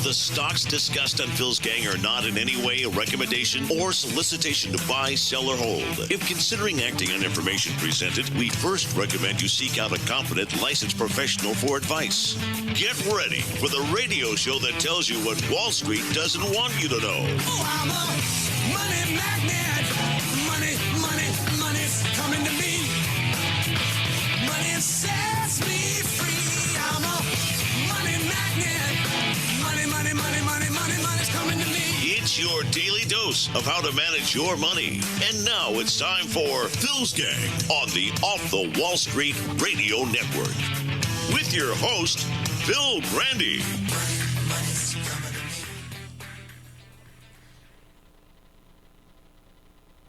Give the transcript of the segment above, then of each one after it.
The stocks discussed on Phil's Gang are not in any way a recommendation or solicitation to buy, sell, or hold. If considering acting on information presented, we first recommend you seek out a competent, licensed professional for advice. Get ready for the radio show that tells you what Wall Street doesn't want you to know. Oh, I'm a money magnet. Money's coming to me. Money sets me free. I'm a money magnet. Money's coming to me. It's your daily dose of how to manage your money. And now it's time for Phil's Gang on the Off the Wall Street Radio Network. With your host, Phil Grandy.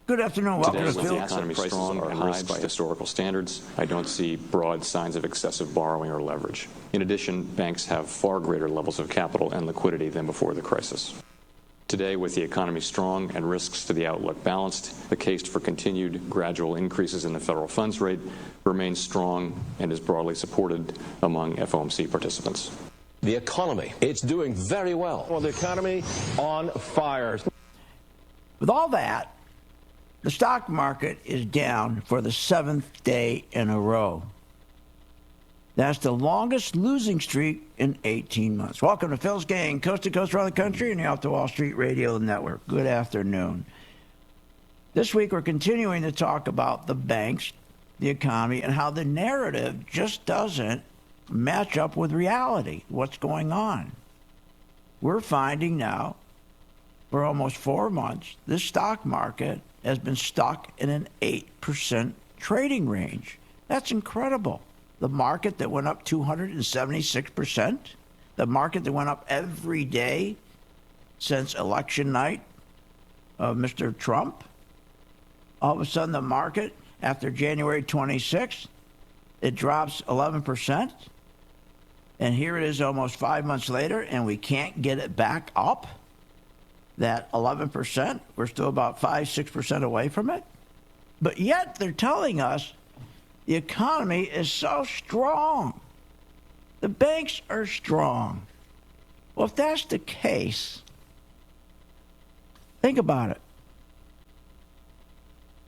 Good afternoon. Welcome Today, to with Phil. the economy strong and high by historical standards, I don't see broad signs of excessive borrowing or leverage. In addition, banks have far greater levels of capital and liquidity than before the crisis. Today, with the economy strong and risks to the outlook balanced, the case for continued gradual increases in the federal funds rate remains strong and is broadly supported among FOMC participants. The economy, it's doing very well. Well, the economy on fire. With all that, the stock market is down for the 7th day in a row. That's the longest losing streak in 18 months. Welcome to Phil's Gang, coast to coast around the country and the Off the Wall Street Radio Network. Good afternoon. This week we're continuing to talk about the banks, the economy, and how the narrative just doesn't match up with reality, what's going on. We're finding now, for almost 4 months, this stock market has been stuck in an 8% trading range. That's incredible. The market that went up 276%, the market that went up every day since election night of Mr. Trump, all of a sudden the market, after January 26th, it drops 11%. And here it is almost 5 months later, and we can't get it back up. That 11%, we're still about 5-6% away from it. But yet they're telling us the economy is so strong. The banks are strong. Well, if that's the case, think about it.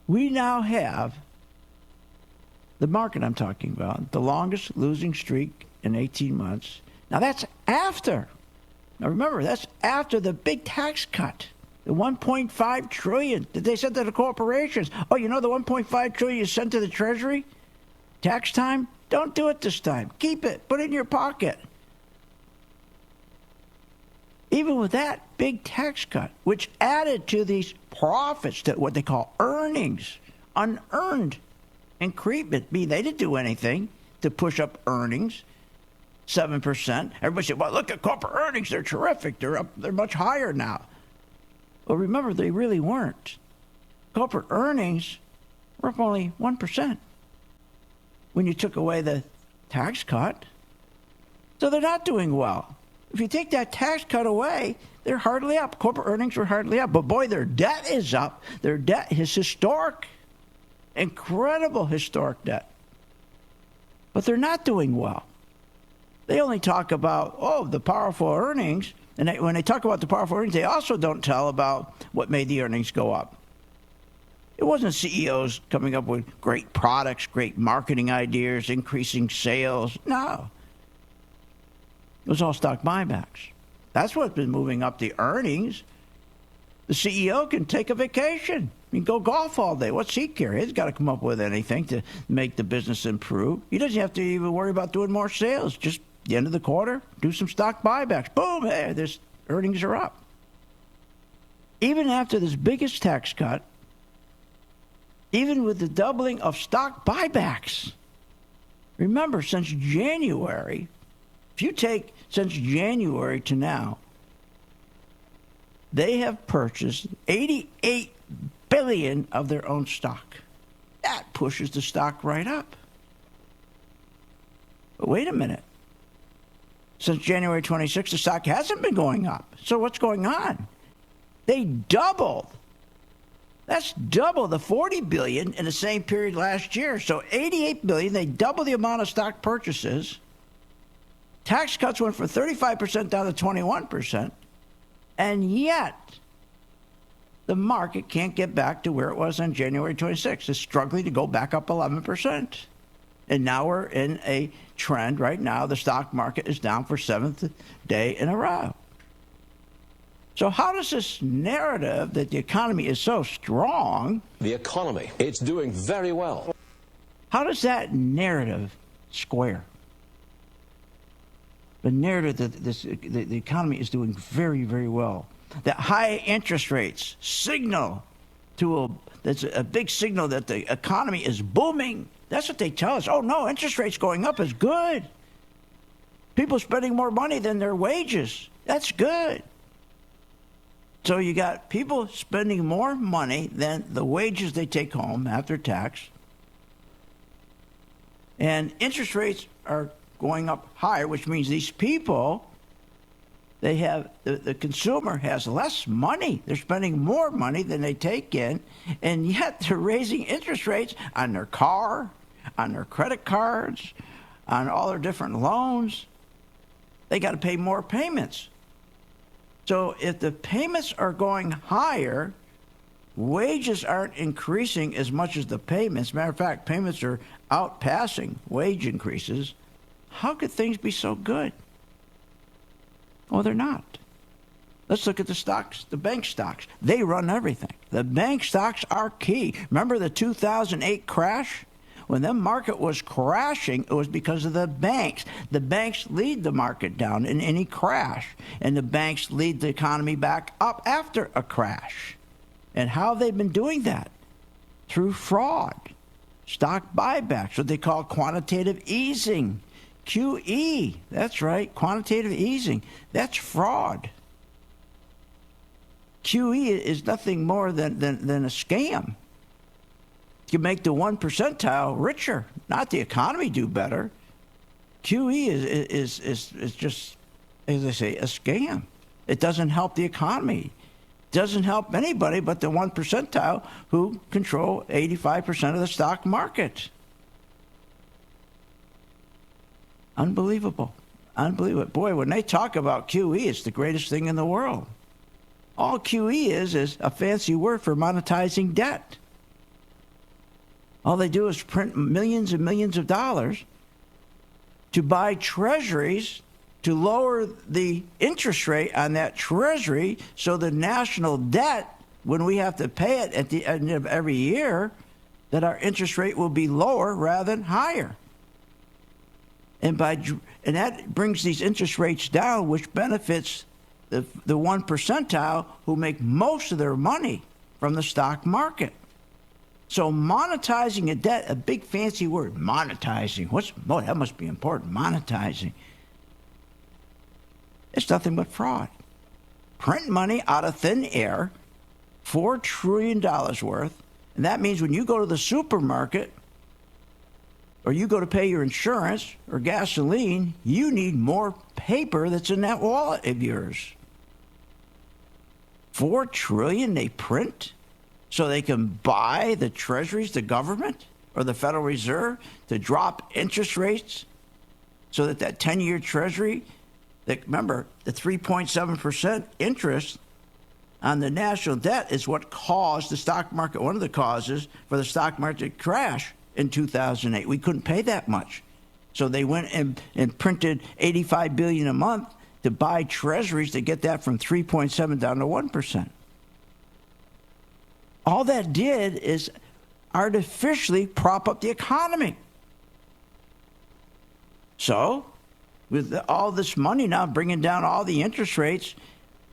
We now have the market I'm talking about, the longest losing streak in 18 months. Now that's after. Now remember, that's after the big tax cut, the $1.5 trillion that they sent to the corporations. Oh, you know the $1.5 trillion you sent to the Treasury? Tax time? Don't do it this time. Keep it. Put it in your pocket. Even with that big tax cut, which added to these profits, to what they call earnings, unearned increment. They didn't do anything to push up earnings. 7%. Everybody said, well, look at corporate earnings. They're terrific. They're up. They're much higher now. Well, remember, they really weren't. Corporate earnings were up only 1% when you took away the tax cut. So they're not doing well. If you take that tax cut away, they're hardly up. Corporate earnings were hardly up. But boy, their debt is up. Their debt is historic. Incredible historic debt. But they're not doing well. They only talk about, the powerful earnings. And when they talk about the powerful earnings, they also don't tell about what made the earnings go up. It wasn't CEOs coming up with great products, great marketing ideas, increasing sales. No. It was all stock buybacks. That's what's been moving up the earnings. The CEO can take a vacation. He can go golf all day. What's he care? He's got to come up with anything to make the business improve. He doesn't have to even worry about doing more sales. Just the end of the quarter, do some stock buybacks. Boom, hey, this earnings are up. Even after this biggest tax cut, even with the doubling of stock buybacks, remember, since January, if you take since January to now, they have purchased $88 billion of their own stock. That pushes the stock right up. But wait a minute. Since January 26th, the stock hasn't been going up. So what's going on? They doubled That's double the $40 billion in the same period last year. So $88 billion, they double the amount of stock purchases. Tax cuts went from 35% down to 21%. And yet, the market can't get back to where it was on January 26th. It's struggling to go back up 11%. And now we're in a trend right now. The stock market is down for 7th day in a row. So how does this narrative that the economy is so strong, The economy, it's doing very well. how does that narrative square? The narrative that the economy is doing very, very well. That high interest rates signal that's a big signal that the economy is booming. That's what they tell us. Oh, no, interest rates going up is good. People spending more money than their wages. That's good. So you got people spending more money than the wages they take home after tax. And interest rates are going up higher, which means these people, they have, the consumer has less money. They're spending more money than they take in, and yet they're raising interest rates on their car, on their credit cards, on all their different loans. They got to pay more payments. So if the payments are going higher, wages aren't increasing as much as the payments. Matter of fact, payments are outpassing wage increases. How could things be so good? Well, they're not. Let's look at the stocks, the bank stocks. They run everything. The bank stocks are key. Remember the 2008 crash? When the market was crashing, it was because of the banks. The banks lead the market down in any crash, and the banks lead the economy back up after a crash. And how have they been doing that? Through fraud, stock buybacks, what they call quantitative easing. QE, that's right, quantitative easing. That's fraud. QE is nothing more than a scam. You make the 1 percentile richer, not the economy do better. QE is just, as I say, a scam. It doesn't help the economy. It doesn't help anybody but the 1 percentile who control 85% of the stock market. Unbelievable. Unbelievable. Boy, when they talk about QE, it's the greatest thing in the world. All QE is a fancy word for monetizing debt. All they do is print millions and millions of dollars to buy treasuries to lower the interest rate on that treasury so the national debt, when we have to pay it at the end of every year, that our interest rate will be lower rather than higher. And that brings these interest rates down, which benefits the 1 percentile who make most of their money from the stock market. So monetizing a debt, a big fancy word, monetizing. Boy, that must be important, monetizing. It's nothing but fraud. Print money out of thin air, $4 trillion worth, and that means when you go to the supermarket or you go to pay your insurance or gasoline, you need more paper that's in that wallet of yours. $4 trillion they print so they can buy the treasuries, the government, or the Federal Reserve to drop interest rates so that 10-year treasury, remember, the 3.7% interest on the national debt is what caused the stock market, one of the causes for the stock market crash in 2008. We couldn't pay that much. So they went and printed $85 billion a month to buy treasuries to get that from 3.7 down to 1%. All that did is artificially prop up the economy. So, with all this money now bringing down all the interest rates,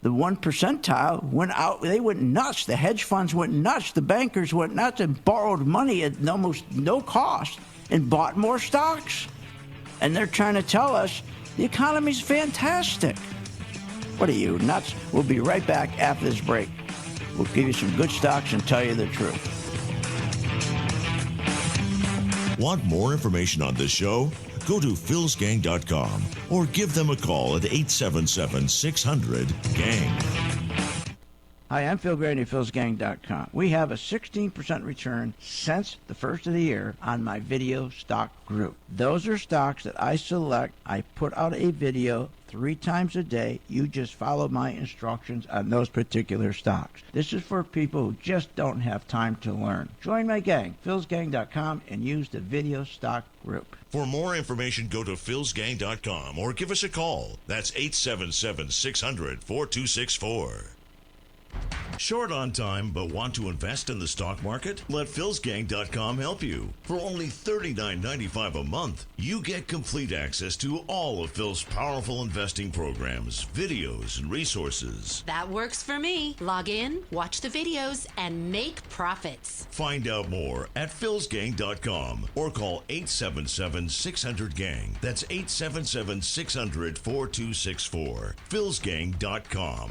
the 1 percentile went out. They went nuts. The hedge funds went nuts. The bankers went nuts and borrowed money at almost no cost and bought more stocks. And they're trying to tell us the economy's fantastic. What are you, nuts? We'll be right back after this break. We'll give you some good stocks and tell you the truth. Want more information on this show? Go to philsgang.com or give them a call at 877-600-GANG. Hi, I'm Phil Grandy of Phil'sGang.com. We have a 16% return since the first of the year on my video stock group. Those are stocks that I select. I put out a video 3 times a day. You just follow my instructions on those particular stocks. This is for people who just don't have time to learn. Join my gang, Phil'sGang.com, and use the video stock group. For more information, go to philsgang.com or give us a call. That's 877-600-4264. Short on time but want to invest in the stock market? Let philsgang.com help you. For only $39.95 a month, you get complete access to all of Phil's powerful investing programs, videos, and resources. That works for me. Log in, watch the videos, and make profits. Find out more at philsgang.com or call 877-600-GANG. That's 877-600-4264. philsgang.com.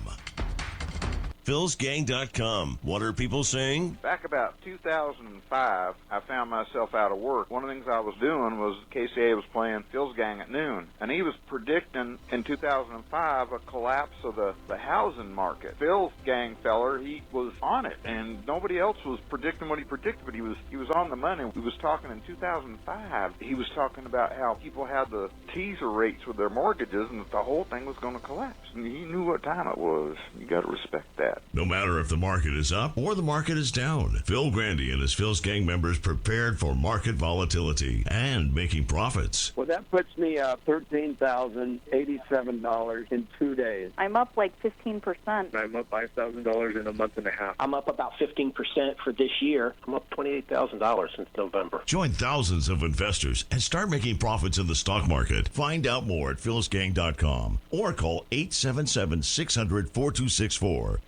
philsgang.com. What are people saying? Back about 2005, I found myself out of work. One of the things I was doing was KCA was playing Phil's Gang at noon, and he was predicting in 2005 a collapse of the housing market. Phil's Gang feller, he was on it, and nobody else was predicting what he predicted, but he was on the money. He was talking in 2005. He was talking about how people had the teaser rates with their mortgages, and that the whole thing was going to collapse. And he knew what time it was. You got to respect that. No matter if the market is up or the market is down, Phil Grandy and his Phil's Gang members prepared for market volatility and making profits. Well, that puts me $13,087 in 2 days. I'm up like 15%. I'm up $5,000 in a month and a half. I'm up about 15% for this year. I'm up $28,000 since November. Join thousands of investors and start making profits in the stock market. Find out more at philsgang.com or call 877-600-4264.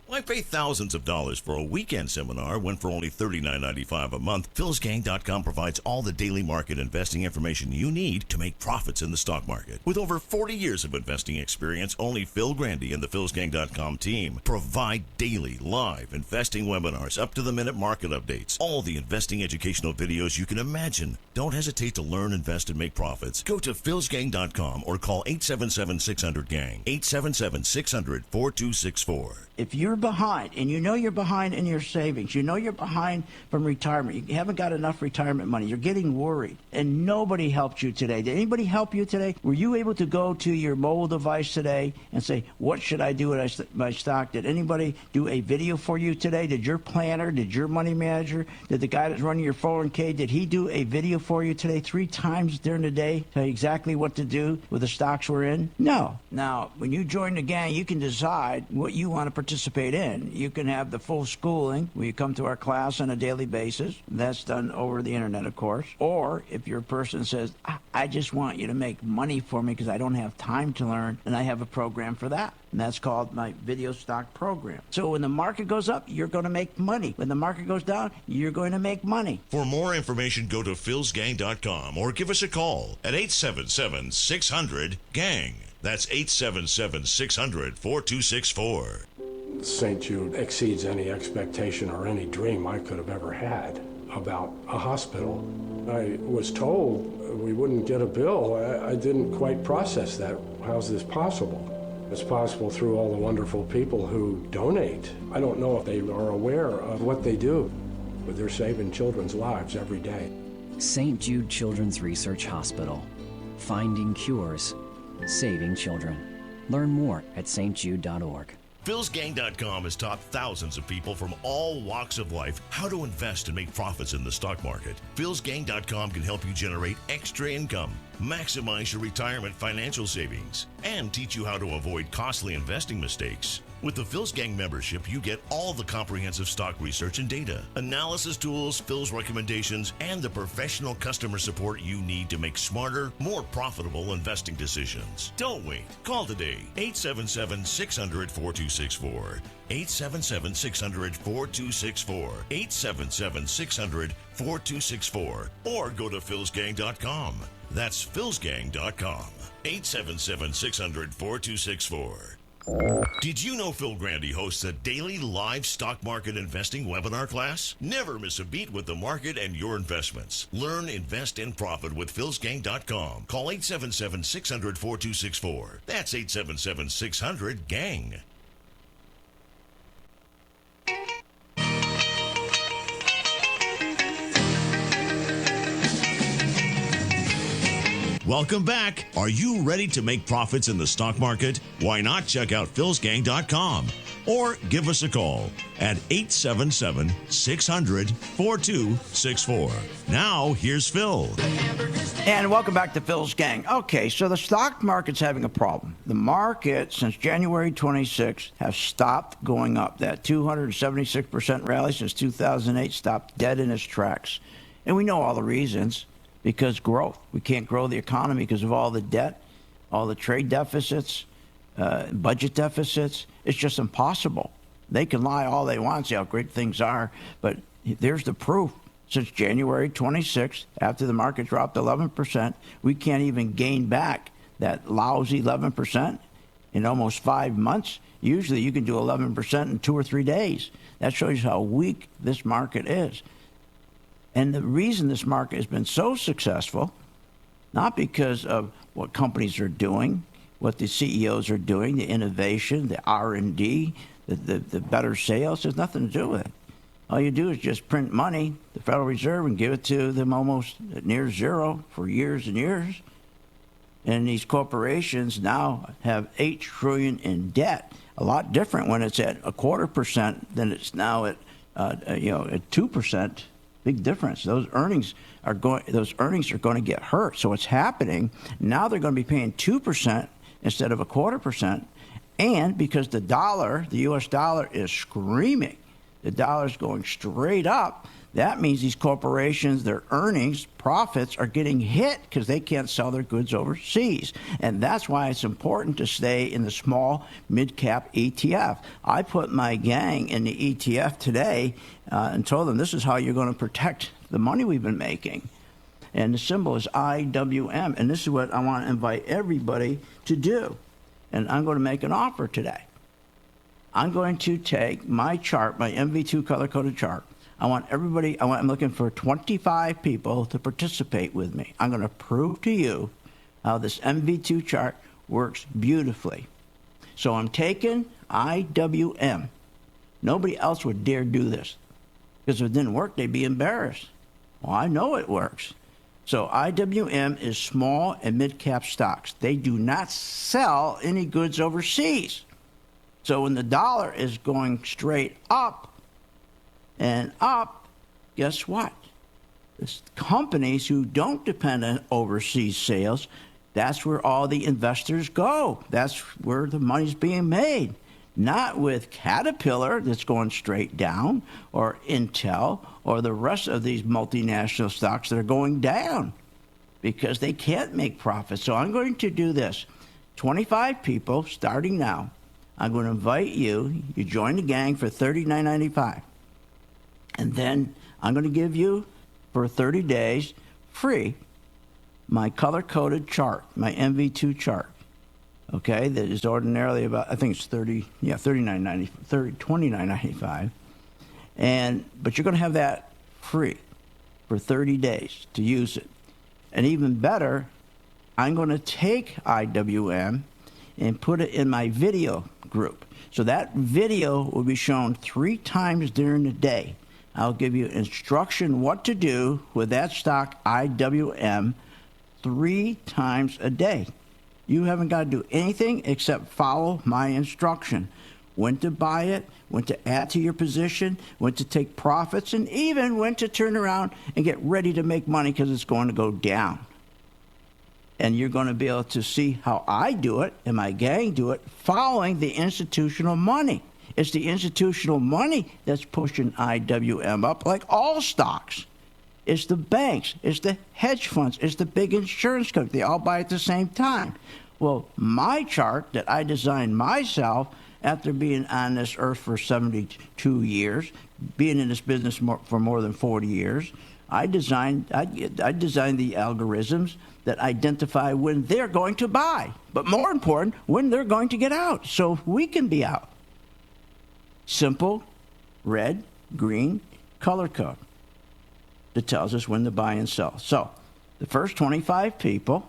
Why pay thousands of dollars for a weekend seminar when for only $39.95 a month, philsgang.com provides all the daily market investing information you need to make profits in the stock market. With over 40 years of investing experience, only Phil Grandy and the philsgang.com team provide daily live investing webinars, up-to-the-minute market updates, all the investing educational videos you can imagine. Don't hesitate to learn, invest, and make profits. Go to philsgang.com or call 877-600-GANG, 877-600-4264. If you're behind, and you know you're behind in your savings, you know you're behind from retirement, you haven't got enough retirement money, you're getting worried, and nobody helped you today. Did anybody help you today? Were you able to go to your mobile device today and say, what should I do with my stock? Did anybody do a video for you today? Did your planner, did your money manager, did the guy that's running your 401k, did he do a video for you today 3 times during the day, tell you exactly what to do with the stocks we're in? No. Now, when you join the gang, you can decide what you want to participate in. You can have the full schooling where you come to our class on a daily basis. That's done over the internet, of course. Or if you're a person that says, I just want you to make money for me because I don't have time to learn, and I have a program for that. And that's called my video stock program. So when the market goes up, you're going to make money. When the market goes down, you're going to make money. For more information, go to philsgang.com or give us a call at 877-600-GANG. That's 877-600-4264. St. Jude exceeds any expectation or any dream I could have ever had about a hospital. I was told we wouldn't get a bill. I didn't quite process that. How's this possible? It's possible through all the wonderful people who donate. I don't know if they are aware of what they do, but they're saving children's lives every day. St. Jude Children's Research Hospital. Finding cures. Saving children. Learn more at stjude.org. philsgang.com has taught thousands of people from all walks of life how to invest and make profits in the stock market. philsgang.com can help you generate extra income, maximize your retirement financial savings, and teach you how to avoid costly investing mistakes. With the Phil's Gang membership, you get all the comprehensive stock research and data, analysis tools, Phil's recommendations, and the professional customer support you need to make smarter, more profitable investing decisions. Don't wait. Call today, 877-600-4264. 877-600-4264. 877-600-4264. Or go to philsgang.com. That's philsgang.com. 877-600-4264. Did you know Phil Grandy hosts a daily live stock market investing webinar class? Never miss a beat with the market and your investments. Learn, invest, and profit with philsgang.com. Call 877-600-4264. That's 877-600-GANG. Welcome back. Are you ready to make profits in the stock market? Why not check out philsgang.com or give us a call at 877-600-4264. Now, here's Phil. And welcome back to Phil's Gang. Okay, so the stock market's having a problem. The market, since January 26th, has stopped going up. That 276% rally since 2008 stopped dead in its tracks. And we know all the reasons. Because growth. We can't grow the economy because of all the debt, all the trade deficits, budget deficits. It's just impossible. They can lie all they want, say how great things are, but there's the proof. Since January 26th, after the market dropped 11%, we can't even gain back that lousy 11% in almost 5 months. Usually you can do 11% in 2 or 3 days. That shows you how weak this market is. And the reason this market has been so successful, not because of what companies are doing, what the CEOs are doing, the innovation, the R&D, the better sales, has nothing to do with it. All you do is just print money, the Federal Reserve, and give it to them almost at near zero for years and years. And these corporations now have $8 trillion in debt. A lot different when it's at 0.25% than it's now at at 2%. Big difference. Those earnings are going to get hurt. So what's happening now? They're going to be paying 2% instead of 0.25%, and because the dollar, the U.S. dollar, is screaming, the dollar's going straight up. That means these corporations, their earnings, profits are getting hit because they can't sell their goods overseas. And that's why it's important to stay in the small mid-cap ETF. I put my gang in the ETF today and told them this is how you're going to protect the money we've been making. And the symbol is IWM. And this is what I want to invite everybody to do. And I'm going to make an offer today. I'm going to take my chart, my MV2 color-coded chart. I'm looking for 25 people to participate with me. I'm going to prove to you how this MV2 chart works beautifully. So I'm taking IWM. Nobody else would dare do this. Because if it didn't work, they'd be embarrassed. Well, I know it works. So IWM is small and mid-cap stocks. They do not sell any goods overseas. So when the dollar is going straight up and up, guess what? It's companies who don't depend on overseas sales, that's where all the investors go. That's where the money's being made. Not with Caterpillar that's going straight down, or Intel, or the rest of these multinational stocks that are going down because they can't make profits. So I'm going to do this. 25 people starting now. I'm going to invite you. You join the gang for $39.95. And then I'm going to give you, for 30 days, free, my color-coded chart, my MV2 chart. Okay, that is ordinarily about, I think it's $29.95. But you're going to have that free for 30 days to use it. And even better, I'm going to take IWM and put it in my video group. So that video will be shown 3 times during the day. I'll give you instruction what to do with that stock, IWM, 3 times a day. You haven't got to do anything except follow my instruction. When to buy it, when to add to your position, when to take profits, and even when to turn around and get ready to make money because it's going to go down. And you're going to be able to see how I do it and my gang do it following the institutional money. It's the institutional money that's pushing IWM up, like all stocks. It's the banks, it's the hedge funds, it's the big insurance companies. They all buy at the same time. Well, my chart that I designed myself after being on this earth for 72 years, being in this business for more than 40 years, I designed the algorithms that identify when they're going to buy, but more important, when they're going to get out, so we can be out. Simple, red, green, color code that tells us when to buy and sell. So the first 25 people,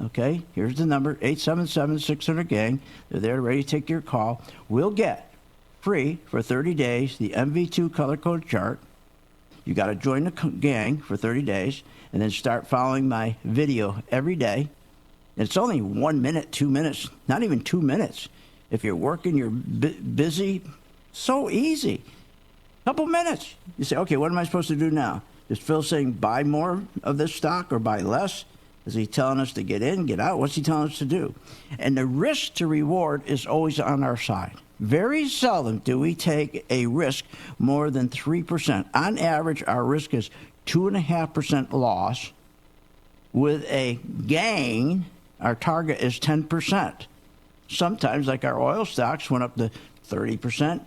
okay, here's the number, 877-600-GANG. They're there ready to take your call. We'll get free for 30 days the MV2 color code chart. You got to join the gang for 30 days and then start following my video every day. And it's only 1 minute, 2 minutes, not even 2 minutes. If you're working, you're busy, so easy. Couple minutes. You say, okay, what am I supposed to do now? Is Phil saying buy more of this stock or buy less? Is he telling us to get in, get out? What's he telling us to do? And the risk to reward is always on our side. Very seldom do we take a risk more than 3%. On average, our risk is 2.5% loss. With a gain, our target is 10%. Sometimes, like our oil stocks, went up to 30%.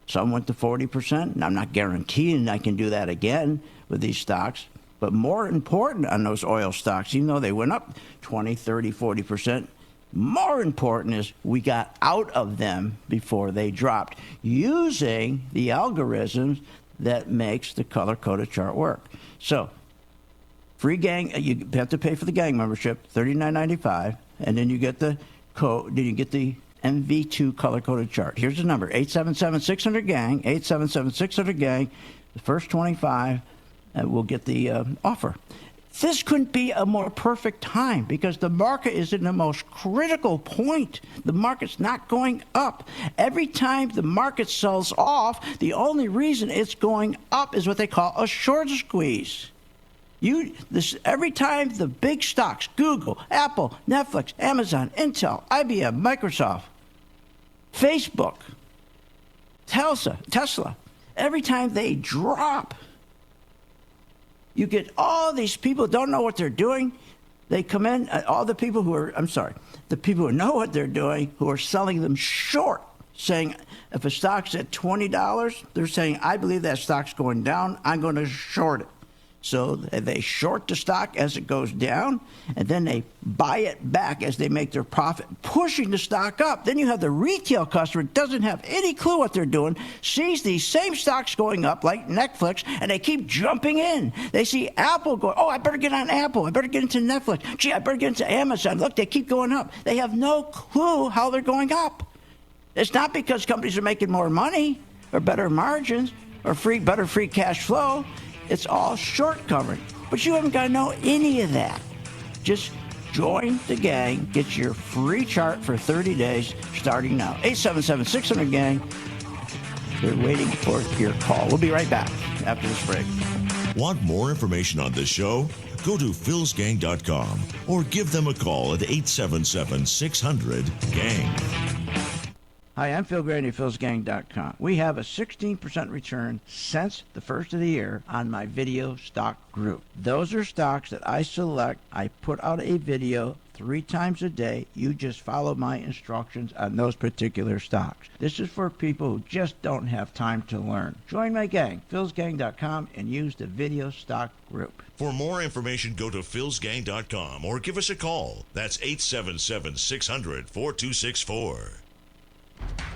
Some went to 40%. And I'm not guaranteeing I can do that again with these stocks. But more important on those oil stocks, even though they went up 20, 30, 40%, more important is we got out of them before they dropped using the algorithms that makes the color-coded chart work. So, free gang, you have to pay for the gang membership, $39.95, and then you get the code, then you get the MV2 color-coded chart. Here's the number, 877-600-GANG, 877-600-GANG. The first 25 will get the offer. This couldn't be a more perfect time because the market is in the most critical point. The market's not going up. Every time the market sells off, the only reason it's going up is what they call a short squeeze. Every time the big stocks, Google, Apple, Netflix, Amazon, Intel, IBM, Microsoft, Facebook, Tesla, every time they drop, you get all these people who don't know what they're doing. They come in, all the people who are, the people who know what they're doing, who are selling them short, saying if a stock's at $20, they're saying, I believe that stock's going down, I'm going to short it. So they short the stock as it goes down, and then they buy it back as they make their profit, pushing the stock up. Then you have the retail customer who doesn't have any clue what they're doing, sees these same stocks going up like Netflix, and they keep jumping in. They see Apple going, oh, I better get on Apple. I better get into Netflix. Gee, I better get into Amazon. Look, they keep going up. They have no clue how they're going up. It's not because companies are making more money or better margins or better free cash flow. It's all short covering. But you haven't got to know any of that. Just join the gang. Get your free chart for 30 days starting now. 877-600-GANG. They're waiting for your call. We'll be right back after this break. Want more information on this show? Go to philsgang.com or give them a call at 877-600-GANG. Hi, I'm Phil Grandy, philsgang.com. We have a 16% return since the first of the year on my video stock group. Those are stocks that I select. I put out a video 3 times a day. You just follow my instructions on those particular stocks. This is for people who just don't have time to learn. Join my gang, philsgang.com, and use the video stock group. For more information, go to philsgang.com or give us a call. That's 877-600-4264.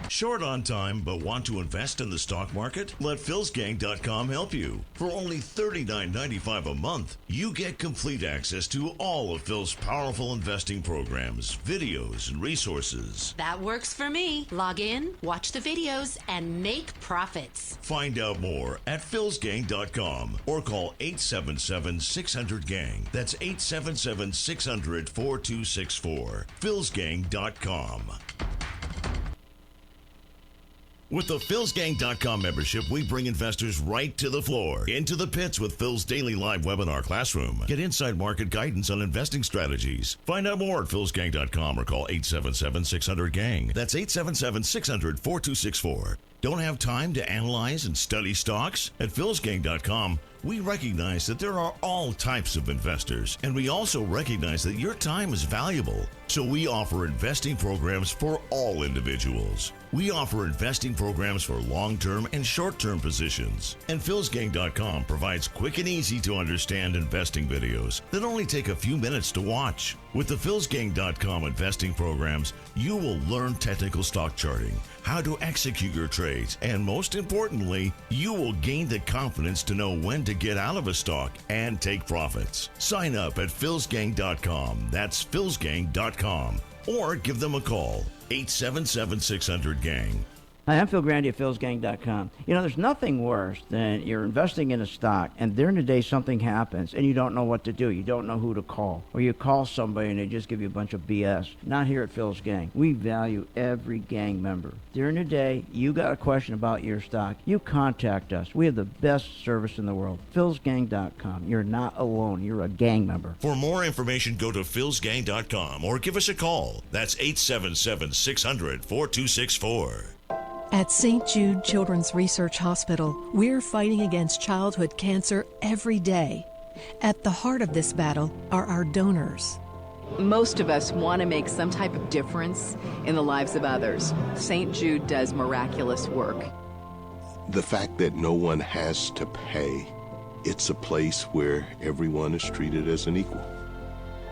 Short on time but want to invest in the stock market? Let philsgang.com help you. For only $39.95 a month, you get complete access to all of Phil's powerful investing programs, videos, and resources. That works for me. Log in, watch the videos, and make profits. Find out more at philsgang.com or call 877-600-GANG. That's 877-600-4264. philsgang.com. With the philsgang.com membership, we bring investors right to the floor, into the pits with Phil's daily live webinar classroom. Get inside market guidance on investing strategies. Find out more at philsgang.com or call 877-600-GANG. That's 877-600-4264. Don't have time to analyze and study stocks? At philsgang.com, we recognize that there are all types of investors, and we also recognize that your time is valuable. So we offer investing programs for all individuals. We offer investing programs for long-term and short-term positions. And philsgang.com provides quick and easy to understand investing videos that only take a few minutes to watch. With the philsgang.com investing programs, you will learn technical stock charting, how to execute your trades, and most importantly, you will gain the confidence to know when to get out of a stock and take profits. Sign up at philsgang.com. That's philsgang.com. Or give them a call, 877-600-GANG. Hi, I'm Phil Grandy at philsgang.com. You know, there's nothing worse than you're investing in a stock and during the day something happens and you don't know what to do. You don't know who to call. Or you call somebody and they just give you a bunch of BS. Not here at Phil's Gang. We value every gang member. During the day, you got a question about your stock, you contact us. We have the best service in the world. philsgang.com. You're not alone. You're a gang member. For more information, go to philsgang.com or give us a call. That's 877-600-4264. At St. Jude Children's Research Hospital, we're fighting against childhood cancer every day. At the heart of this battle are our donors. Most of us want to make some type of difference in the lives of others. St. Jude does miraculous work. The fact that no one has to pay, it's a place where everyone is treated as an equal.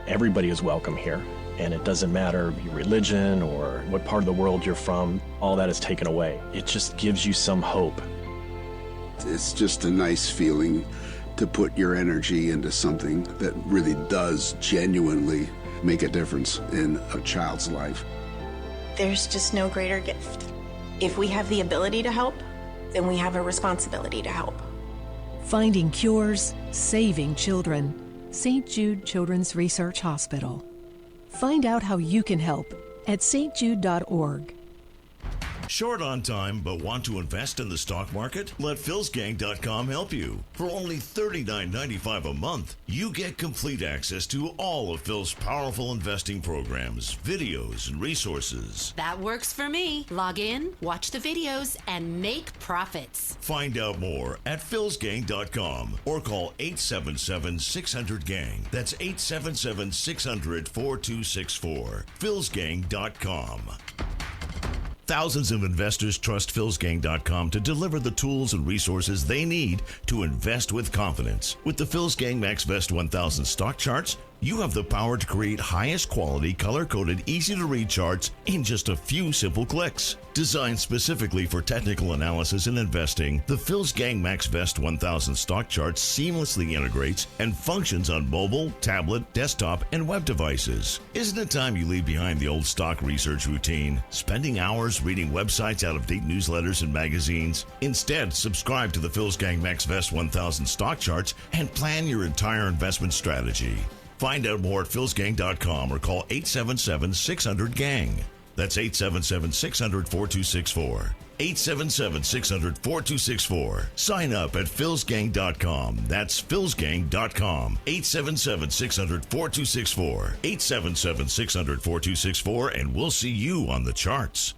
Everybody is welcome here. And it doesn't matter your religion or what part of the world you're from, all that is taken away. It just gives you some hope. It's just a nice feeling to put your energy into something that really does genuinely make a difference in a child's life. There's just no greater gift. If we have the ability to help, then we have a responsibility to help. Finding cures, saving children. St. Jude Children's Research Hospital. Find out how you can help at stjude.org. Short on time but want to invest in the stock market? Let philsgang.com help you. For only $39.95 a month, you get complete access to all of Phil's powerful investing programs, videos, and resources. That works for me. Log in, watch the videos, and make profits. Find out more at philsgang.com or call 877-600-GANG. That's 877-600-4264. philsgang.com. Thousands of investors trust philsgang.com to deliver the tools and resources they need to invest with confidence. With the Phil's Gang MaxVest 1000 stock charts, you have the power to create highest quality, color-coded, easy-to-read charts in just a few simple clicks. Designed specifically for technical analysis and investing, the Phil's Gang MaxVest 1000 stock charts seamlessly integrates and functions on mobile, tablet, desktop, and web devices. Isn't it time you leave behind the old stock research routine, spending hours reading websites, out-of-date newsletters, and magazines? Instead, subscribe to the Phil's Gang MaxVest 1000 stock charts and plan your entire investment strategy. Find out more at philsgang.com or call 877-600-GANG. That's 877-600-4264. 877-600-4264. Sign up at philsgang.com. That's philsgang.com. 877-600-4264. 877-600-4264, and we'll see you on the charts.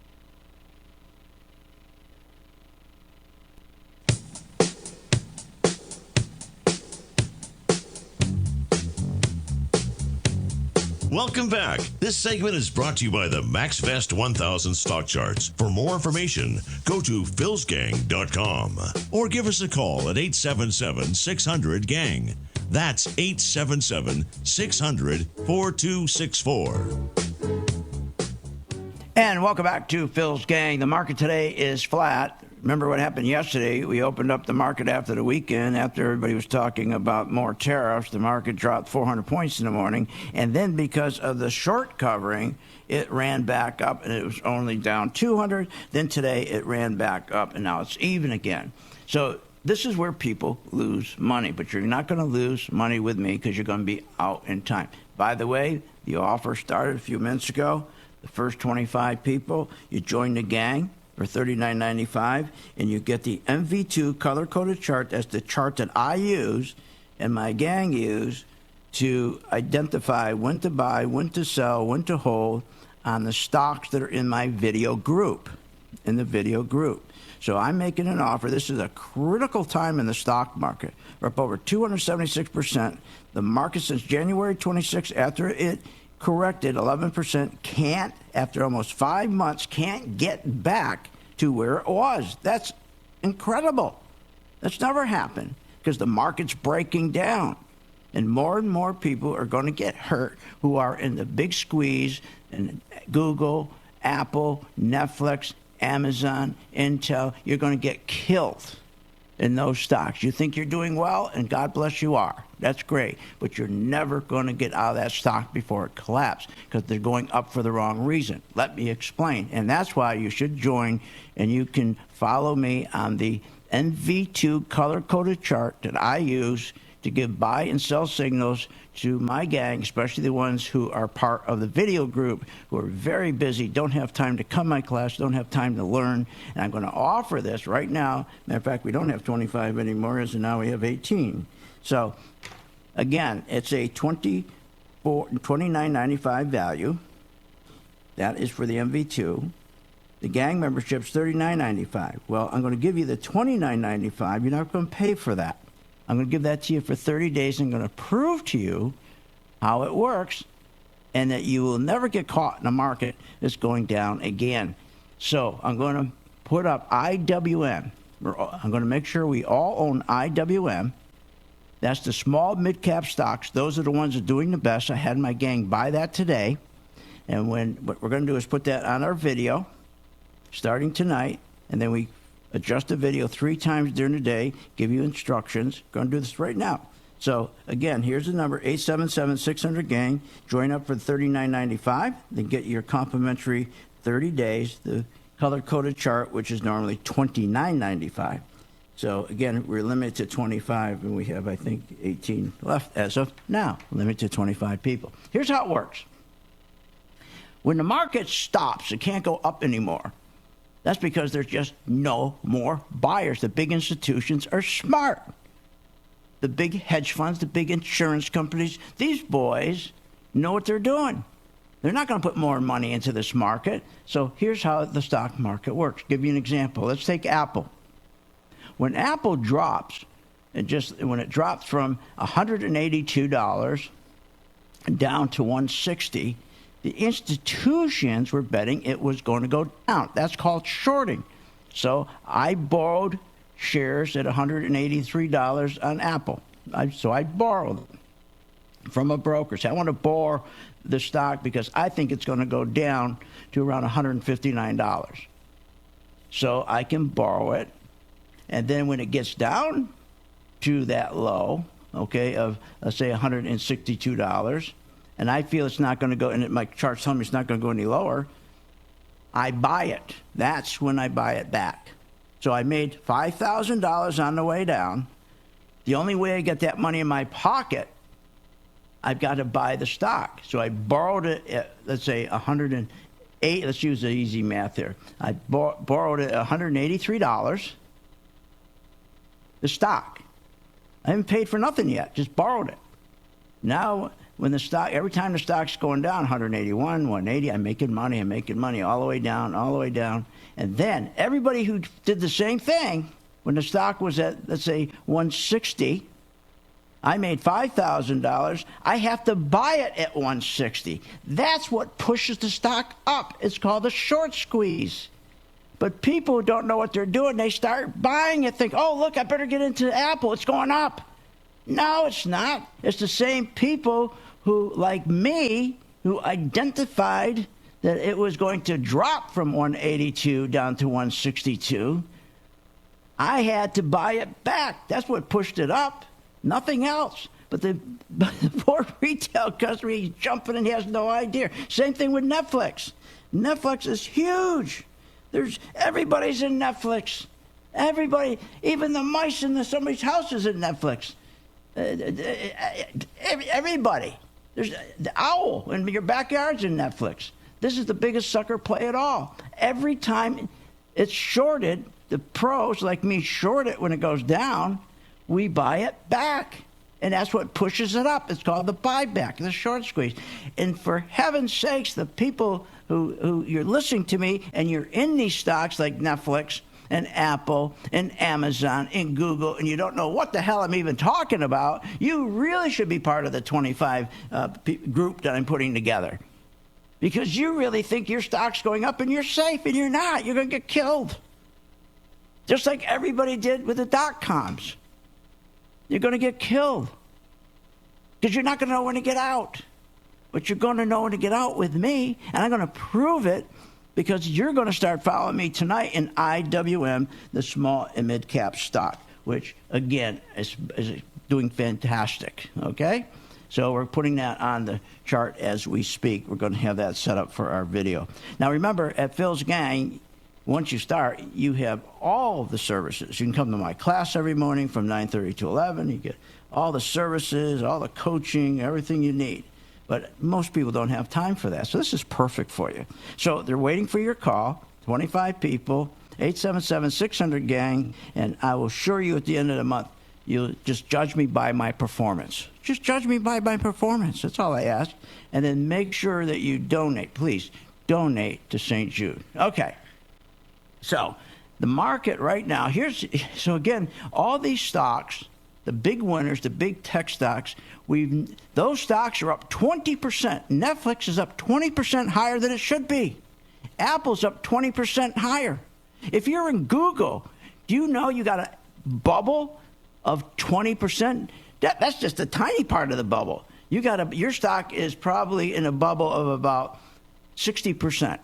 Welcome back. This segment is brought to you by the MaxVest 1000 stock charts. For more information, go to philsgang.com or give us a call at 877-600-GANG. That's 877-600-4264. And welcome back to Phil's Gang. The market today is flat. Remember what happened yesterday? We opened up the market after the weekend, after everybody was talking about more tariffs. The market dropped 400 points in the morning. And then because of the short covering, it ran back up, and it was only down 200. Then today it ran back up, and now it's even again. So this is where people lose money. But you're not going to lose money with me because you're going to be out in time. By the way, the offer started a few minutes ago. The first 25 people, you join the gang for $39.95, and you get the MV2 color-coded chart. That's the chart that I use and my gang use to identify when to buy, when to sell, when to hold on the stocks that are in my video group, So I'm making an offer. This is a critical time in the stock market. We're up over 276%. The market since January 26th, after it corrected 11%, can't, after almost 5 months, can't get back to where it was. That's incredible. That's never happened because the market's breaking down. And more people are going to get hurt who are in the big squeeze, and Google, Apple, Netflix, Amazon, Intel. You're going to get killed in those stocks. You think you're doing well, and God bless you are. That's great. But you're never going to get out of that stock before it collapses because they're going up for the wrong reason. Let me explain. And that's why you should join, and you can follow me on the NV2 color-coded chart that I use to give buy and sell signals to my gang, especially the ones who are part of the video group, who are very busy, don't have time to come to my class, don't have time to learn. And I'm going to offer this right now. Matter of fact, we don't have 25 anymore, as now we have 18. So, again, it's a $29.95 value. That is for the MV2. The gang membership's $39.95. Well, I'm going to give you the $29.95. You're not going to pay for that. I'm going to give that to you for 30 days. I'm going to prove to you how it works and that you will never get caught in a market that's going down again. So I'm going to put up IWM. I'm going to make sure we all own IWM. That's the small mid-cap stocks. Those are the ones that are doing the best. I had my gang buy that today. And what we're going to do is put that on our video starting tonight, and then we adjust the video 3 times during the day, give you instructions. Going to do this right now. So, again, here's the number, 877-600-GANG. Join up for $39.95. Then get your complimentary 30 days, the color-coded chart, which is normally $29.95. So, again, we're limited to 25, and we have, I think, 18 left as of now. Limited to 25 people. Here's how it works. When the market stops, it can't go up anymore. That's because there's just no more buyers. The big institutions are smart. The big hedge funds, the big insurance companies, these boys know what they're doing. They're not going to put more money into this market. So here's how the stock market works. Give you an example. Let's take Apple. When Apple drops, when it dropped from $182 down to $160, the institutions were betting it was going to go down. That's called shorting. So I borrowed shares at $183 on Apple. So I borrowed from a broker. So I want to borrow the stock because I think it's going to go down to around $159. So I can borrow it. And then when it gets down to that low, okay, of, let's say, $162, and I feel it's not going to go, and my chart's telling me it's not going to go any lower, I buy it. That's when I buy it back. So I made $5,000 on the way down. The only way I get that money in my pocket, I've got to buy the stock. So I borrowed it at, let's say, 108. Let's use the easy math here. I borrowed it at $183, the stock. I haven't paid for nothing yet, just borrowed it. Now, when the stock, every time the stock's going down, 181, 180, I'm making money all the way down. And then everybody who did the same thing, when the stock was at, let's say, 160, I made $5,000. I have to buy it at 160. That's what pushes the stock up. It's called a short squeeze. But people who don't know what they're doing, they start buying it, think, oh, look, I better get into Apple. It's going up. No, it's not. It's the same people who, like me, who identified that it was going to drop from 182 down to 162. I had to buy it back. That's what pushed it up. Nothing else. But the poor retail customer, he's jumping and he has no idea. Same thing with Netflix. Netflix is huge. Everybody's in Netflix. Everybody, even the mice in somebody's house is in Netflix. Everybody. There's the owl in your backyard's in Netflix. This is the biggest sucker play at all. Every time it's shorted, the pros like me short it when it goes down, we buy it back. And that's what pushes it up. It's called the buyback, the short squeeze. And for heaven's sakes, the people who you're listening to me and you're in these stocks like Netflix and Apple and Amazon and Google, and you don't know what the hell I'm even talking about, you really should be part of the 25 group that I'm putting together. Because you really think your stock's going up and you're safe, and you're not. You're going to get killed. Just like everybody did with the dot-coms. You're going to get killed. Because you're not going to know when to get out. But you're going to know when to get out with me, and I'm going to prove it because you're going to start following me tonight in IWM, the small and mid-cap stock, which, again, is doing fantastic, okay? So we're putting that on the chart as we speak. We're going to have that set up for our video. Now, remember, at Phil's Gang, once you start, you have all the services. You can come to my class every morning from 9:30 to 11. You get all the services, all the coaching, everything you need. But most people don't have time for that. So this is perfect for you. So they're waiting for your call, 25 people, 877-600-GANG, and I will assure you at the end of the month, you'll just judge me by my performance. Just judge me by my performance. That's all I ask. And then make sure that you donate. Please, donate to St. Jude. Okay. So the market right now, so again, all these stocks, the big winners, the big tech stocks, those stocks are up 20%. Netflix is up 20% higher than it should be. Apple's up 20% higher. If you're in Google, do you know you got a bubble of 20%? That's just a tiny part of the bubble. Your stock is probably in a bubble of about 60%.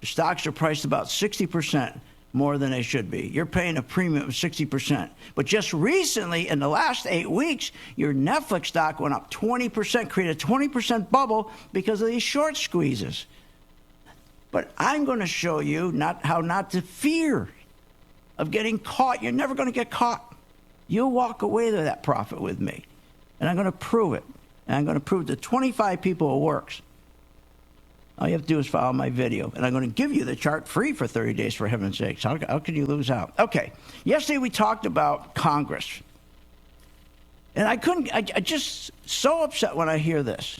The stocks are priced about 60% more than they should be. You're paying a premium of 60%. But just recently, in the last 8 weeks, your Netflix stock went up 20%, created a 20% bubble because of these short squeezes. But I'm going to show you how not to fear of getting caught. You're never going to get caught. You'll walk away with that profit with me. And I'm going to prove it. And I'm going to prove to 25 people it works. All you have to do is follow my video. And I'm going to give you the chart free for 30 days, for heaven's sakes. How can you lose out? Okay. Yesterday we talked about Congress. And I just so upset when I hear this.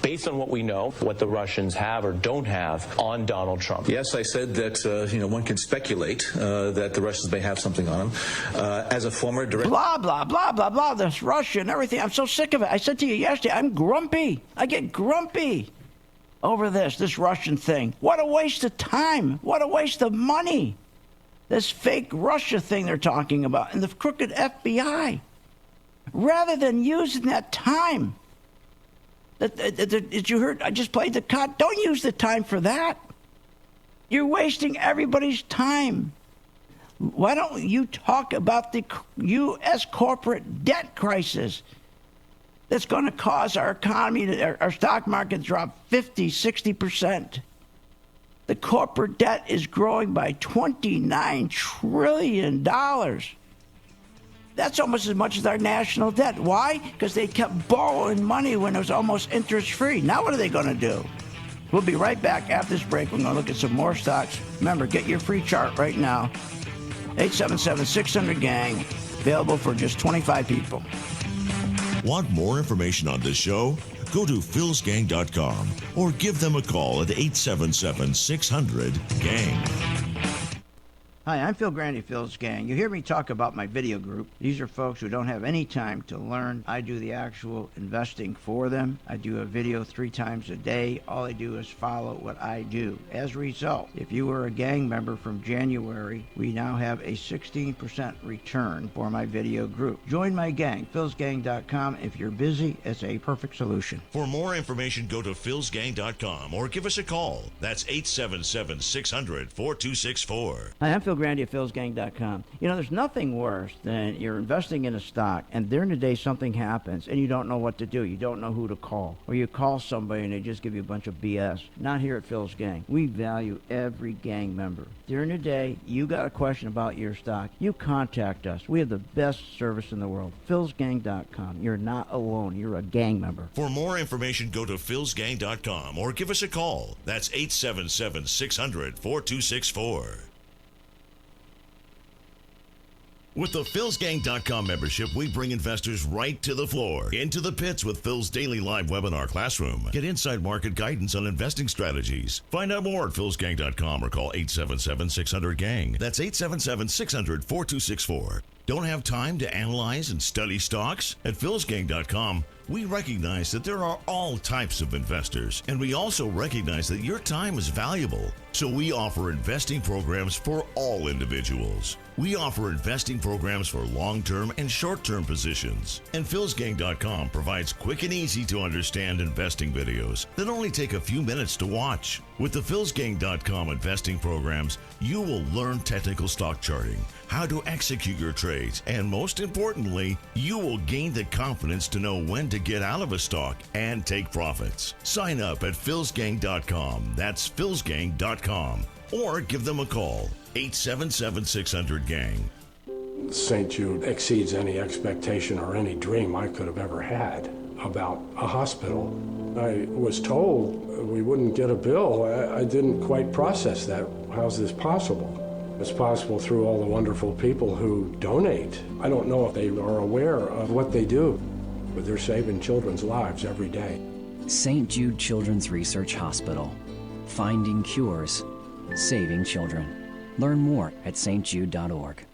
Based on what we know, what the Russians have or don't have on Donald Trump. Yes, I said that one can speculate that the Russians may have something on him. As a former director, blah blah blah blah blah. This Russia and everything. I'm so sick of it. I said to you yesterday, I'm grumpy. I get grumpy over this Russian thing. What a waste of time. What a waste of money. This fake Russia thing they're talking about and the crooked FBI. Rather than using that time. Did you heard? I just played the cut. Don't use the time for that. You're wasting everybody's time. Why don't you talk about the U.S. corporate debt crisis that's going to cause our economy, our stock market to drop 50, 60%? The corporate debt is growing by $29 trillion. That's almost as much as our national debt. Why? Because they kept borrowing money when it was almost interest-free. Now what are they going to do? We'll be right back after this break. We're going to look at some more stocks. Remember, get your free chart right now. 877-600-GANG. Available for just 25 people. Want more information on this show? Go to philsgang.com or give them a call at 877-600-GANG. Hi, I'm Phil Grandy, Phil's Gang. You hear me talk about my video group. These are folks who don't have any time to learn. I do the actual investing for them. I do a video 3 times a day. All I do is follow what I do. As a result, if you were a gang member from January, we now have a 16% return for my video group. Join my gang, philsgang.com. If you're busy, it's a perfect solution. For more information, go to philsgang.com or give us a call. That's 877-600-4264. Hi, I'm Phil Grandy at philsgang.com. You know, there's nothing worse than you're investing in a stock and during the day something happens and you don't know what to do. You don't know who to call. Or you call somebody and they just give you a bunch of BS. Not here at Phil's Gang. We value every gang member. During the day, you got a question about your stock, you contact us. We have the best service in the world. philsgang.com. You're not alone. You're a gang member. For more information, go to philsgang.com or give us a call. That's 877-600-4264. With the PhilsGang.com membership, we bring investors right to the floor, into the pits with Phil's daily live webinar classroom. Get inside market guidance on investing strategies. Find out more at PhilsGang.com or call 877-600-GANG. That's 877-600-4264. Don't have time to analyze and study stocks? At PhilsGang.com, we recognize that there are all types of investors, and we also recognize that your time is valuable. So we offer investing programs for all individuals. We offer investing programs for long-term and short-term positions. And PhilsGang.com provides quick and easy to understand investing videos that only take a few minutes to watch. With the PhilsGang.com investing programs, you will learn technical stock charting, how to execute your trades, and most importantly, you will gain the confidence to know when to get out of a stock and take profits. Sign up at PhilsGang.com. That's PhilsGang.com. Or give them a call, 877-600-GANG. St. Jude exceeds any expectation or any dream I could have ever had about a hospital. I was told we wouldn't get a bill. I didn't quite process that. How's this possible? It's possible through all the wonderful people who donate. I don't know if they are aware of what they do, but they're saving children's lives every day. St. Jude Children's Research Hospital. Finding cures. Saving children. Learn more at stjude.org.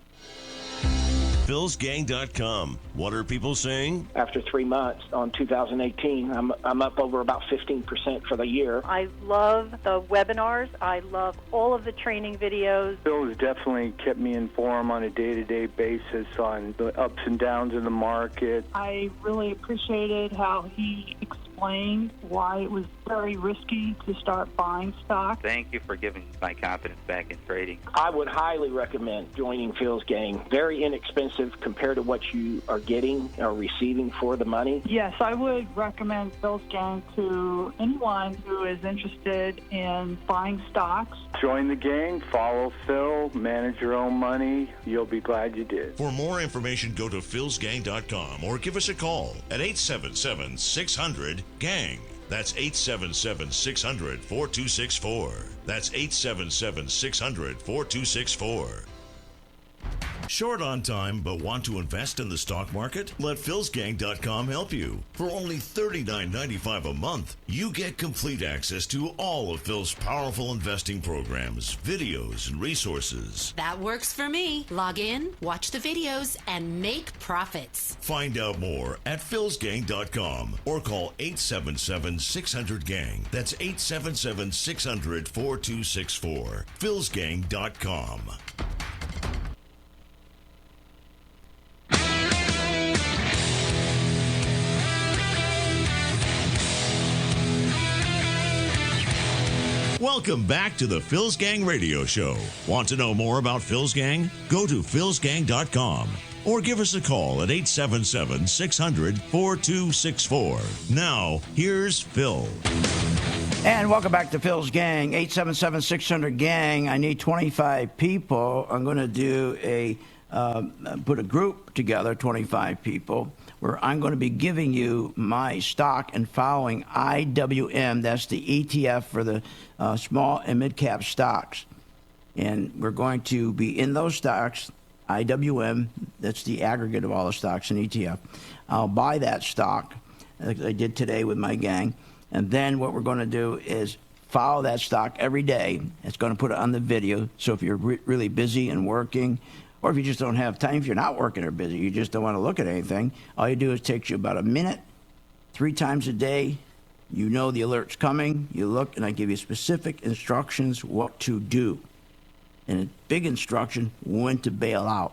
PhilsGang.com. What are people saying? After 3 months on 2018, I'm up over about 15% for the year. I love the webinars. I love all of the training videos. Phil has definitely kept me informed on a day-to-day basis on the ups and downs in the market. I really appreciated how he explained why it was very risky to start buying stock. Thank you for giving my confidence back in trading. I would highly recommend joining Phil's Gang. Very inexpensive compared to what you are getting or receiving for the money. Yes, I would recommend Phil's Gang to anyone who is interested in buying stocks. Join the gang, follow Phil, manage your own money. You'll be glad you did. For more information, go to PhilsGang.com or give us a call at 877-600-GANG. That's 877-600-4264. That's 877-600-4264. Short on time but want to invest in the stock market? Let PhilsGang.com help you. For only $39.95 a month, you get complete access to all of Phil's powerful investing programs, videos, and resources. That works for me. Log in, watch the videos, and make profits. Find out more at PhilsGang.com or call 877-600-GANG. That's 877-600-4264. PhilsGang.com. Welcome back to the Phil's Gang Radio Show. Want to know more about Phil's Gang? Go to PhilsGang.com or give us a call at 877-600-4264. Now, here's Phil. And welcome back to Phil's Gang, 877-600-GANG. I need 25 people. I'm going to do put a group together, 25 people, where I'm going to be giving you my stock and following IWM. That's the ETF for the small and mid-cap stocks. And we're going to be in those stocks, IWM, that's the aggregate of all the stocks in ETF. I'll buy that stock, like I did today with my gang. And then what we're going to do is follow that stock every day. It's going to put it on the video. So if you're really busy and working, or if you just don't have time, if you're not working or busy, you just don't want to look at anything, all you do is it takes you about a minute, 3 times a day. You know the alert's coming. You look, and I give you specific instructions what to do. And a big instruction, when to bail out.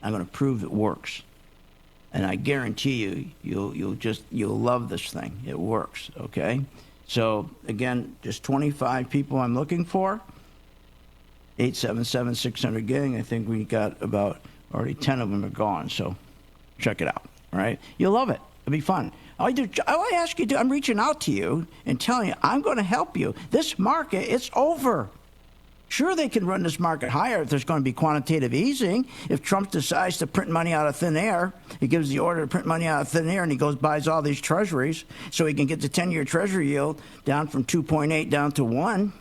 I'm going to prove it works. And I guarantee you'll love this thing. It works, okay? So, again, just 25 people I'm looking for. 877-600-GANG. I think we got about already 10 of them are gone. So check it out, all right? You'll love it. It'll be fun. All I ask you to do, I'm reaching out to you and telling you I'm going to help you. This market, it's over. Sure, they can run this market higher if there's going to be quantitative easing. If Trump decides to print money out of thin air, he gives the order to print money out of thin air, and he buys all these treasuries so he can get the 10-year treasury yield down from 2.8 down to 1,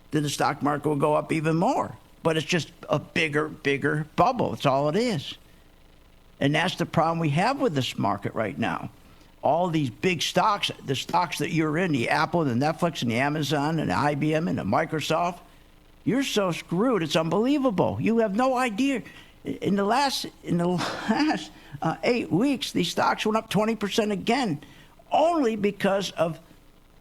then the stock market will go up even more. but it's just a bigger bubble. That's all it is. And that's the problem we have with this market right now. All these big stocks, the stocks that you're in, the Apple and the Netflix and the Amazon and the IBM and the Microsoft, you're so screwed. It's unbelievable. You have no idea. In the last 8 weeks, these stocks went up 20% again, only because of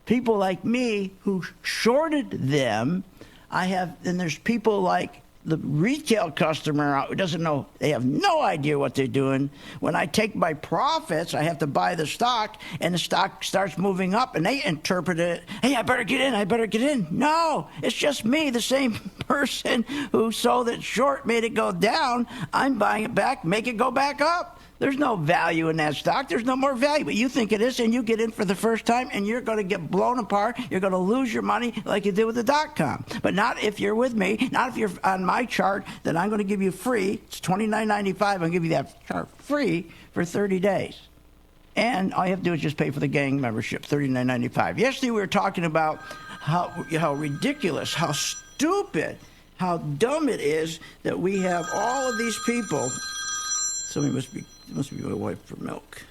people like me who shorted them. And there's people like the retail customer who doesn't know, they have no idea what they're doing. When I take my profits, I have to buy the stock, and the stock starts moving up, and they interpret it, hey, I better get in. No, it's just me, the same person who sold it short, made it go down. I'm buying it back, make it go back up. There's no value in that stock. There's no more value. But you think it is, and you get in for the first time, and you're going to get blown apart. You're going to lose your money like you did with the .com. But not if you're with me, not if you're on my chart that I'm going to give you free. It's $29.95. I'm going to give you that chart free for 30 days. And all you have to do is just pay for the gang membership, $39.95. Yesterday we were talking about how ridiculous, how stupid, how dumb it is that we have all of these people. Somebody must be my wife for milk.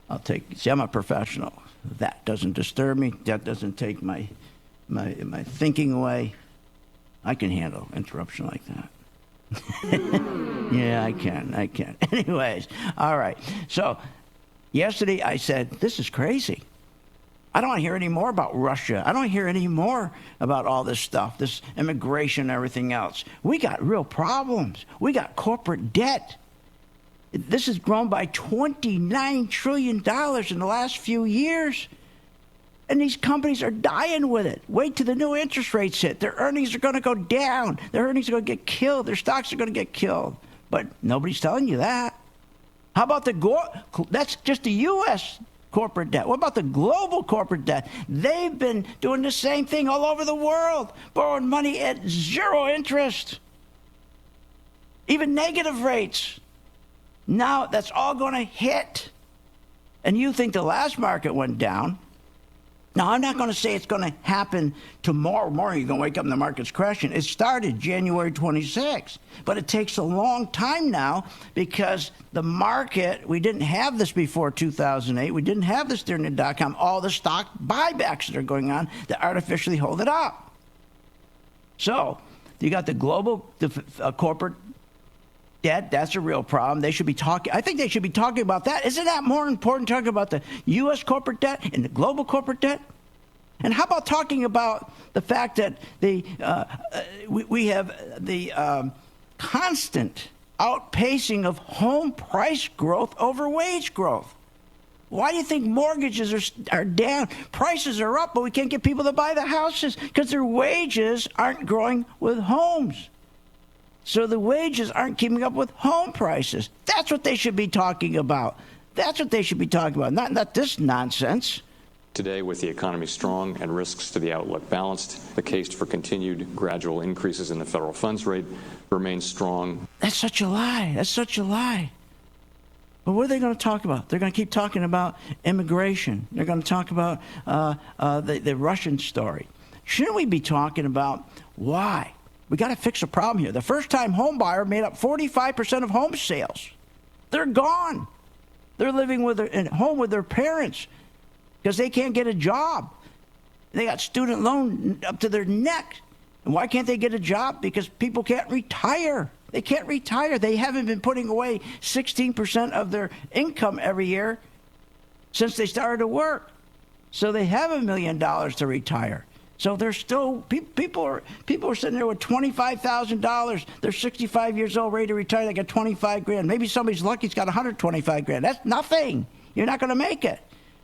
I'm a professional. That doesn't disturb me. That doesn't take my thinking away. I can handle interruption like that. Yeah, I can. Anyways, all right. So yesterday I said, this is crazy. I don't want to hear any more about Russia. I don't hear any more about all this stuff, this immigration and everything else. We got real problems. We got corporate debt. This has grown by $29 trillion in the last few years. And these companies are dying with it. Wait till the new interest rates hit. Their earnings are going to go down. Their earnings are going to get killed. Their stocks are going to get killed. But nobody's telling you that. How about that's just the U.S. corporate debt. What about the global corporate debt? They've been doing the same thing all over the world, borrowing money at zero interest, even negative rates. Now that's all going to hit. And you think the last market went down. Now, I'm not going to say it's going to happen tomorrow morning. You're going to wake up and the market's crashing. It started January 26th. But it takes a long time now because the market, we didn't have this before 2008. We didn't have this during the .com. All the stock buybacks that are going on that artificially hold it up. So you got the global corporate debt. That's a real problem. They should be talking. I think they should be talking about that. Isn't that more important, talking about the U.S. corporate debt and the global corporate debt? And how about talking about the fact that we have the constant outpacing of home price growth over wage growth? Why do you think mortgages are down? Prices are up, but we can't get people to buy the houses because their wages aren't growing with homes. So the wages aren't keeping up with home prices. That's what they should be talking about. That's what they should be talking about, not this nonsense. Today, with the economy strong and risks to the outlook balanced, the case for continued gradual increases in the federal funds rate remains strong. That's such a lie. That's such a lie. But what are they going to talk about? They're going to keep talking about immigration. They're going to talk about the Russian story. Shouldn't we be talking about why? We got to fix a problem here. The first-time home buyer made up 45% of home sales. They're gone. They're living at home with their parents because they can't get a job. They got student loan up to their neck. And why can't they get a job? Because people can't retire. They can't retire. They haven't been putting away 16% of their income every year since they started to work. So they have $1 million to retire. So they're still people are sitting there with $25,000. They're 65 years old, ready to retire. They got $25,000. Maybe somebody's lucky; he's got $125,000. That's nothing. You're not going to make it.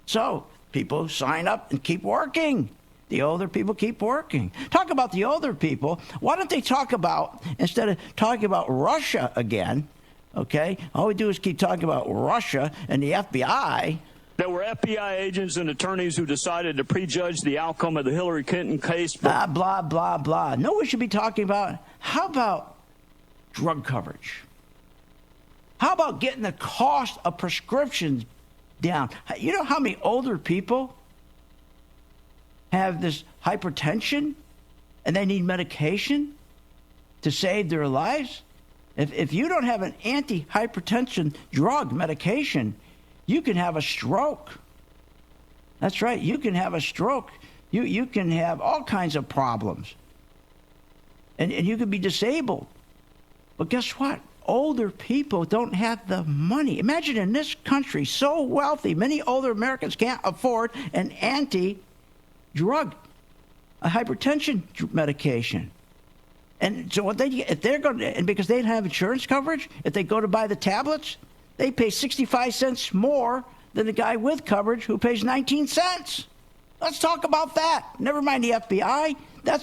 So people sign up and keep working. The older people keep working. Talk about the older people. Why don't they talk about, instead of talking about Russia again? Okay, all we do is keep talking about Russia and the FBI. There were FBI agents and attorneys who decided to prejudge the outcome of the Hillary Clinton case. Blah, blah, blah, blah. No, we should be talking about, how about drug coverage? How about getting the cost of prescriptions down? You know how many older people have this hypertension and they need medication? to save their lives? If you don't have an anti-hypertension drug medication, you can have a stroke. That's right, you can have a stroke. You can have all kinds of problems. And you could be disabled. But guess what? Older people don't have the money. Imagine in this country, so wealthy, many older Americans can't afford an anti-drug, a hypertension medication. And so what if they're going to, and because they don't have insurance coverage, if they go to buy the tablets, they pay 65 cents more than the guy with coverage who pays 19 cents. Let's talk about that. Never mind the FBI.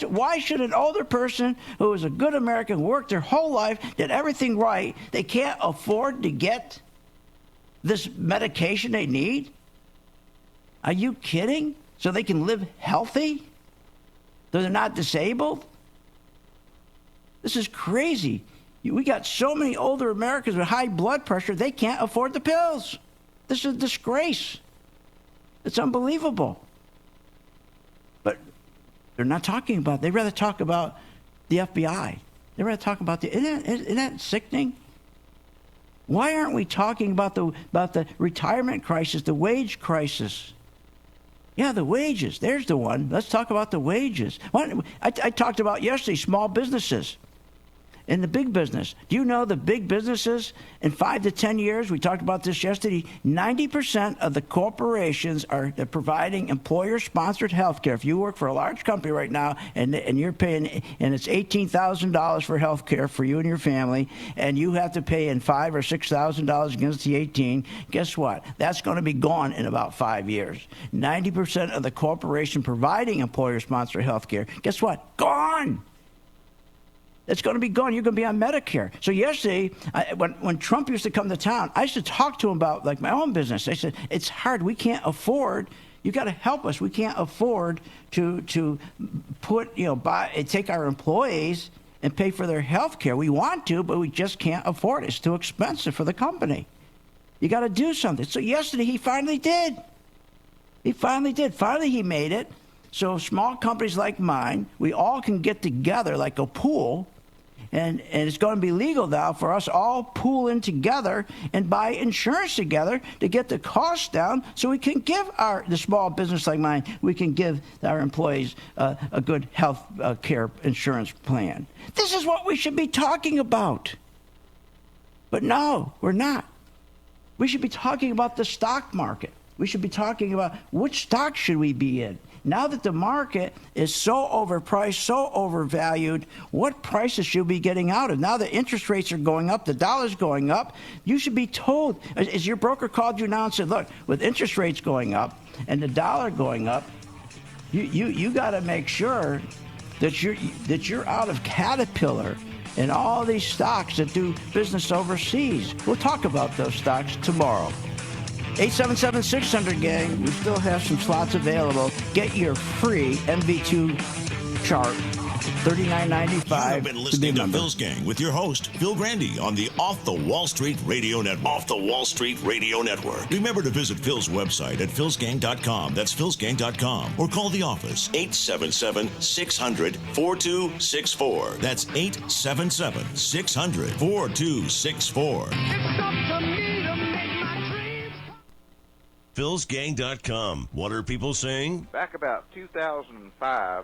Why should an older person who is a good American, worked their whole life, did everything right, they can't afford to get this medication they need? Are you kidding? So they can live healthy? So they're not disabled? This is crazy. We got so many older Americans with high blood pressure, they can't afford the pills. This is a disgrace. It's unbelievable. But they're not talking about it. They'd rather talk about the FBI. They'd rather talk about isn't that sickening? Why aren't we talking about the retirement crisis, the wage crisis? Yeah, the wages. There's the one. Let's talk about the wages. I talked about yesterday small businesses. In the big business, do you know the big businesses in 5 to 10 years, we talked about this yesterday, 90% of the corporations are providing employer-sponsored health care. If you work for a large company right now and you're paying, and it's $18,000 for health care for you and your family, and you have to pay in $5,000 or $6,000 against the 18, guess what? That's going to be gone in about 5 years. 90% of the corporation providing employer-sponsored health care, guess what? Gone! It's going to be gone. You're going to be on Medicare. So yesterday, when Trump used to come to town, I used to talk to him about my own business. I said, it's hard. We can't afford. You got to help us. We can't afford to put take our employees and pay for their health care. We want to, but we just can't afford it. It's too expensive for the company. You got to do something. So yesterday he finally did. Finally he made it. So small companies like mine, we all can get together like a pool. And it's going to be legal now for us all pool in together and buy insurance together to get the cost down so we can give the small business like mine, we can give our employees a good health care insurance plan. This is what we should be talking about. But no, we're not. We should be talking about the stock market. We should be talking about which stock should we be in. Now that the market is so overpriced, so overvalued, what prices should we be getting out of? Now the interest rates are going up, the dollar's going up. You should be told, as your broker called you now and said, look, with interest rates going up and the dollar going up, you got to make sure that you're out of Caterpillar and all these stocks that do business overseas. We'll talk about those stocks tomorrow. 877-600 gang. We still have some slots available. Get your free MV2 chart, $39.95. You've been listening to Phil's Gang with your host, Phil Grandy, on the Off the Wall Street Radio Network. Off the Wall Street Radio Network. Remember to visit Phil's website at philsgang.com. That's philsgang.com. Or call the office, 877-600-4264. That's 877-600-4264. It's up to me to make philsgang.com. What are people saying? Back about 2005,